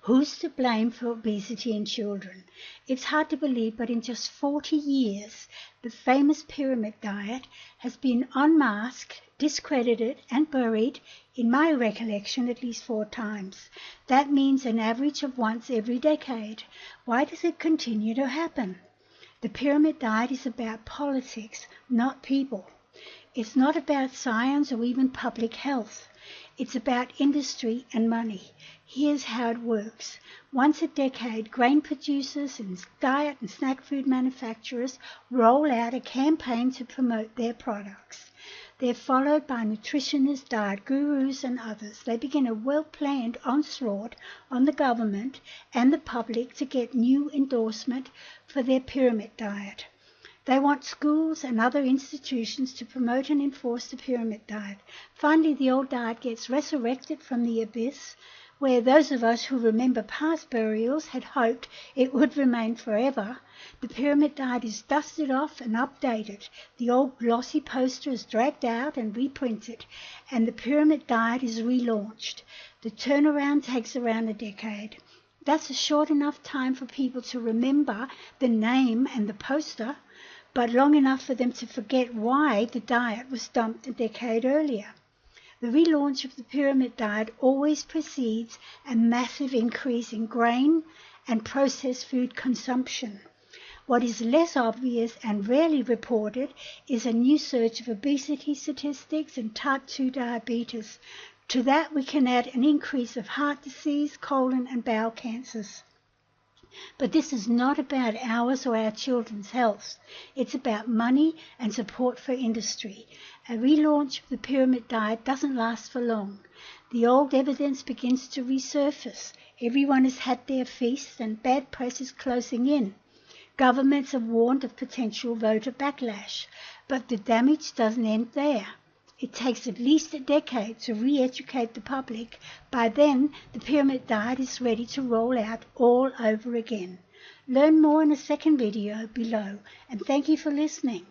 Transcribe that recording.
Who's to blame for obesity in children? It's hard to believe, but in just 40 years, the famous pyramid diet has been unmasked, discredited and buried, in my recollection, at least 4 times. That means an average of once every decade. Why does it continue to happen? The pyramid diet is about politics, not people. It's not about science or even public health. It's about industry and money. Here's how it works. Once a decade, grain producers and diet and snack food manufacturers roll out a campaign to promote their products. They're followed by nutritionists, diet gurus, and others. They begin a well-planned onslaught on the government and the public to get new endorsement for their pyramid diet. They want schools and other institutions to promote and enforce the pyramid diet. Finally, the old diet gets resurrected from the abyss, where those of us who remember past burials had hoped it would remain forever. The pyramid diet is dusted off and updated. The old glossy poster is dragged out and reprinted, and the pyramid diet is relaunched. The turnaround takes around a decade. That's a short enough time for people to remember the name and the poster, but long enough for them to forget why the diet was dumped a decade earlier. The relaunch of the pyramid diet always precedes a massive increase in grain and processed food consumption. What is less obvious and rarely reported is a new surge of obesity statistics and type 2 diabetes. To that we can add an increase of heart disease, colon and bowel cancers. But this is not about ours or our children's health. It's about money and support for industry. A relaunch of the pyramid diet doesn't last for long. The old evidence begins to resurface. Everyone has had their feast and bad press is closing in. Governments have warned of potential voter backlash, but the damage doesn't end there. It takes at least a decade to re-educate the public. By then, the pyramid diet is ready to roll out all over again. Learn more in a second video below, and thank you for listening.